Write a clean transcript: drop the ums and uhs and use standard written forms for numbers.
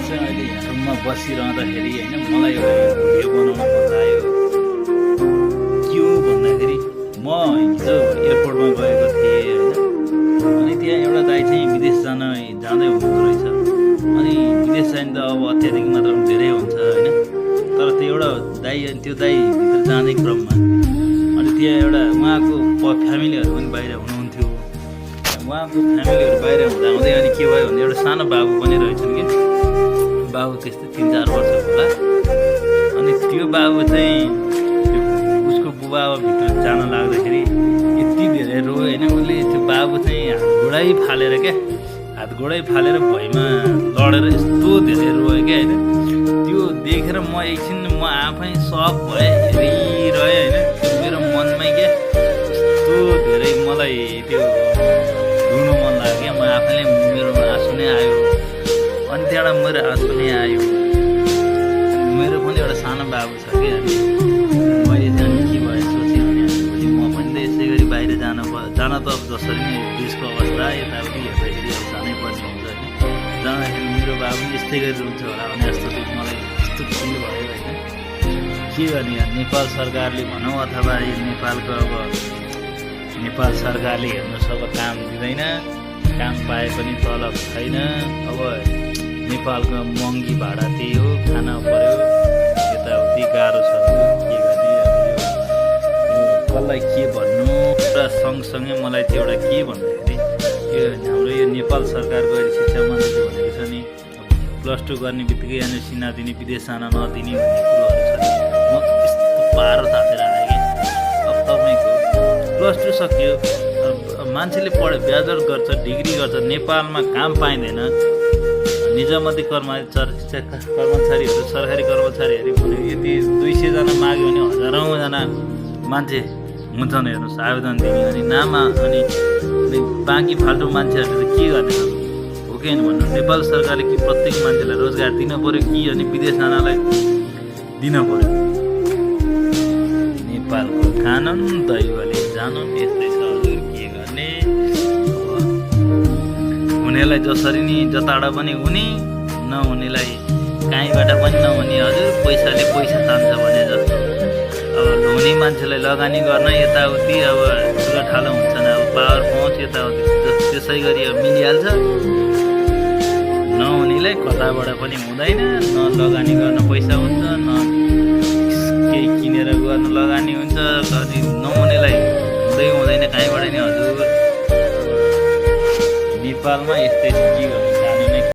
चाहिँ अहिले रुममा बसिरहँदाखेरि होइन मलाई एउटा भिडियो बनाउन मन लाग्यो। के हो भन्दाखेरि म हिजो एयरपोर्टमा गएको थिएँ होइन, अनि त्यहाँ एउटा दाइ चाहिँ विदेश जाँदै हुनुहुँदो रहेछ। अनि विदेश जाने त अब अत्याधिक मात्रामा धेरै हुन्छ होइन, तर त्यो एउटा दाइ त्यो दाइभित्र जाने क्रममा अनि त्यहाँ एउटा उहाँको फ्यामिलीहरू पनि बाहिर हुनुहुन्थ्यो। उहाँको फ्यामिलीहरू बाहिर हुँदाहुँदै अनि के भयो भने एउटा सानो बाबु पनि रहेछन् कि, बाबु त्यस्तै 3-4 वर्षको होला। अनि त्यो बाबु चाहिँ उसको बुबाभित्र जान लाग्दाखेरि यति धेरै रोयो होइन। उसले त्यो बाबु चाहिँ हात गोडै फालेर भुइँमा लडेर यस्तो धेरै रोयो क्या होइन। त्यो देखेर म एकछिन आफै सक भएँ, हेरिरहेँ होइन। मेरो मनमै क्या यस्तो धेरै मलाई त्यो रुनु मन लाग्यो क्या। म आफैले मेरो आँसु नै आयो। अनि त्यहाँबाट मेरो आँसु नै आयो। मेरो पनि एउटा सानो बाबु छ कि, अनि मैले चाहिँ के भयो सोचेँ भने म पनि त यसै गरी बाहिर जान त अब जसरी नै देशको अवस्था यताउति हेर्दाखेरि अब जानै पर्ने हुन्छ होइन। जाँदाखेरि मेरो बाबु पनि यस्तै गरी रुन्छ होला भने जस्तो मलाई यस्तो फिल भयो होइन। के गर्ने, नेपाल सरकारले भनौँ अथवा यो नेपालको अब नेपाल सरकारले हेर्नुहोस् अब काम दिँदैन, काम पाए पनि तलब छैन। अब नेपालको महँगी भाडा त्यही हो, खाना पर्यो, यताउति गाह्रो छ। के गर्ने यो कसलाई के भन्नु। र सँगसँगै मलाई त्यो एउटा के भन्दाखेरि यो हाम्रो यो नेपाल सरकारको शिक्षा मन्त्रीले भनेको छ नि, +2 गर्ने बित्तिकै एनओसी नदिने, विदेश जान नदिने भन्ने कुरोहरू छ नि। म यस्तो पारो तातेर आएँ कि अब तपाईँको +2 सक्यो, मान्छेले ब्याचलर गर्छ, डिग्री गर्छ, नेपालमा काम पाइँदैन। निजामती कर्मचारीहरू, सरकारी कर्मचारीहरू भने यदि 200 जना माग्यो भने 1000औं जना मान्छे हुन्छन् हेर्नुहोस् आवेदन दिने। अनि अनि बाँकी फाल्टु मान्छेहरूले त के गर्ने हो कि होइन भन्नु। नेपाल सरकारले कि प्रत्येक मान्छेलाई रोजगार दिन पऱ्यो कि अनि विदेश जानलाई दिन पऱ्यो। नेपालको कानुन दैवले जानुन यस्तै छ। हजुर के गर्ने, हुनेलाई जसरी नि जताबाट पनि हुने, नहुनेलाई कहीँबाट पनि नहुने। हजुर पैसाले पैसा तान्छ भने जस्तो अब हुने मान्छेलाई लगानी गर्न यताउति अब ठुलो हुन्छन्, अब पावर पहुँच यताउति त्यसै गरी अब मिलिहाल्छ। नहुनेलाई कताबाट पनि हुँदैन, न लगानी गर्न पैसा हुन्छ, न केही किनेर गर्न लगानी हुन्छ। कति नहुनेलाई हुँदैन कहीँबाट नि। हजुर नेपालमा यस्तै के गर्नु।